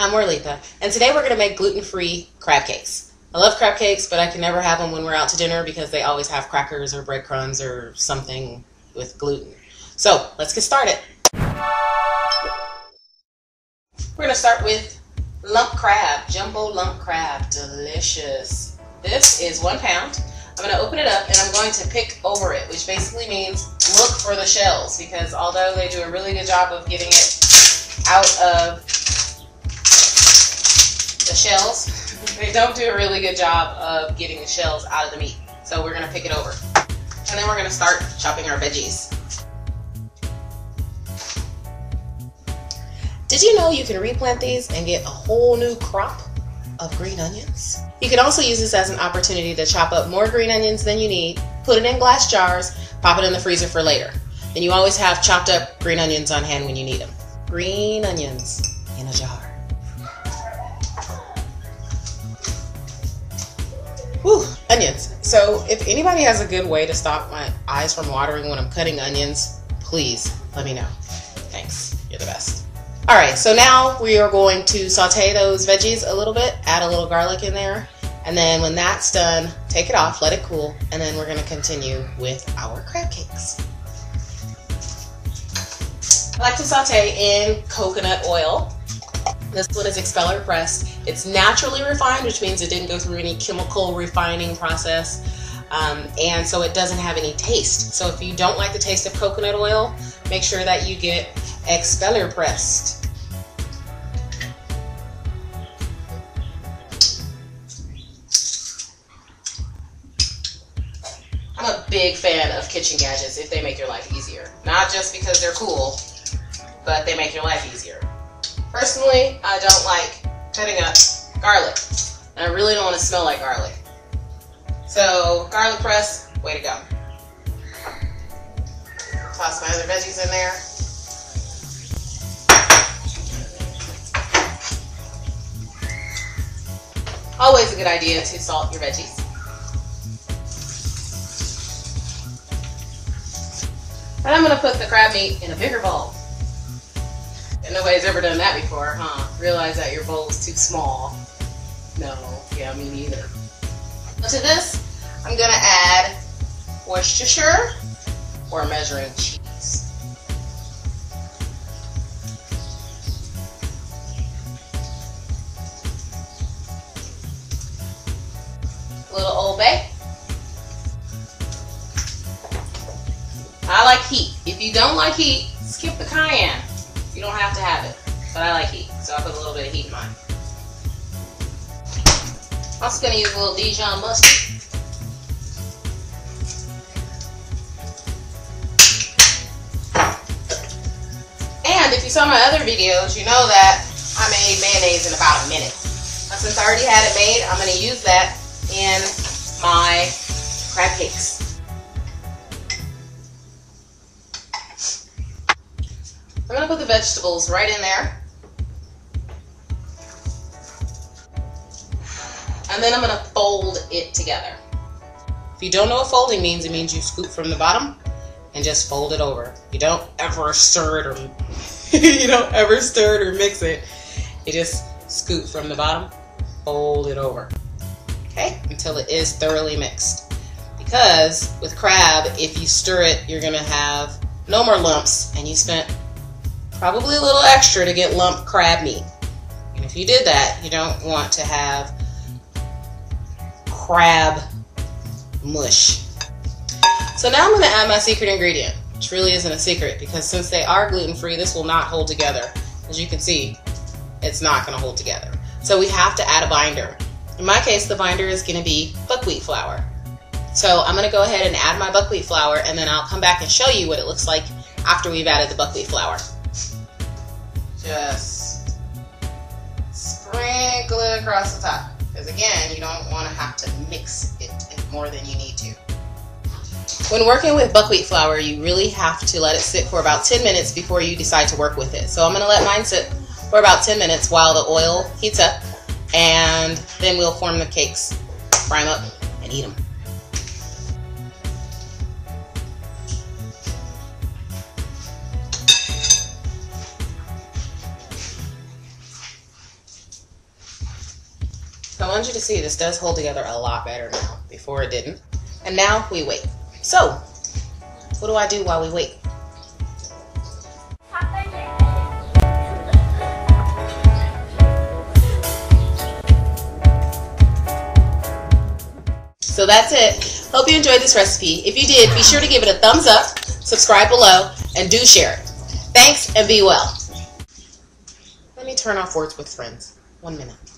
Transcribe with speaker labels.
Speaker 1: I'm Orletha, and today we're going to make gluten-free crab cakes. I love crab cakes, but I can never have them when we're out to dinner because they always have crackers or breadcrumbs or something with gluten. So, let's get started. We're going to start with lump crab, jumbo lump crab, delicious. This is 1 pound. I'm going to open it up and I'm going to pick over it, which basically means look for the shells, because although they do a really good job of getting it out of the shells, they don't do a really good job of getting the shells out of the meat. So we're going to pick it over. And then we're going to start chopping our veggies. Did you know you can replant these and get a whole new crop of green onions? You can also use this as an opportunity to chop up more green onions than you need, put it in glass jars, pop it in the freezer for later. And you always have chopped up green onions on hand when you need them. Green onions in a jar. Whew, onions. So if anybody has a good way to stop my eyes from watering when I'm cutting onions, please let me know. Thanks, you're the best. All right, so now we are going to saute those veggies a little bit, add a little garlic in there, and then when that's done, take it off, let it cool, and then we're gonna continue with our crab cakes. I like to saute in coconut oil. This one is expeller pressed. It's naturally refined, which means it didn't go through any chemical refining process, and so it doesn't have any taste. So if you don't like the taste of coconut oil, make sure that you get expeller pressed. I'm a big fan of kitchen gadgets if they make your life easier. Not just because they're cool, but they make your life easier. Personally, I don't like cutting up garlic, and I really don't want to smell like garlic. So, garlic press, way to go. Toss my other veggies in there. Always a good idea to salt your veggies. And I'm going to put the crab meat in a bigger bowl. And nobody's ever done that before, huh? Realize that your bowl is too small. No, yeah, me neither. To this, I'm going to add Worcestershire or measuring cheese. A little Old Bay. I like heat. If you don't like heat, skip the cayenne. You don't have to have it, but I like heat, so I put a little bit of heat in mine. I'm also going to use a little Dijon mustard. And if you saw my other videos, you know that I made mayonnaise in about a minute. But since I already had it made, I'm going to use that in my crab cakes. I'm going to put the vegetables right in there. And then I'm going to fold it together. If you don't know what folding means, it means you scoop from the bottom and just fold it over. You don't ever stir it or mix it. You just scoop from the bottom, fold it over. Okay? Until it is thoroughly mixed. Because with crab, if you stir it, you're going to have no more lumps, and you spent probably a little extra to get lump crab meat. And if you did that, you don't want to have crab mush. So now I'm going to add my secret ingredient, which really isn't a secret, because since they are gluten-free, this will not hold together. As you can see, it's not going to hold together. So we have to add a binder. In my case, the binder is going to be buckwheat flour. So I'm going to go ahead and add my buckwheat flour, and then I'll come back and show you what it looks like after we've added the buckwheat flour. Just sprinkle it across the top, because again, you don't want to have to mix it more than you need to. When working with buckwheat flour, you really have to let it sit for about 10 minutes before you decide to work with it. So I'm going to let mine sit for about 10 minutes while the oil heats up, and then we'll form the cakes, fry them up, and eat them. So I want you to see this does hold together a lot better now. Before it didn't. And now we wait. So, what do I do while we wait? So that's it. Hope you enjoyed this recipe. If you did, be sure to give it a thumbs up, subscribe below, and do share it. Thanks, and be well. Let me turn off Words with Friends. 1 minute.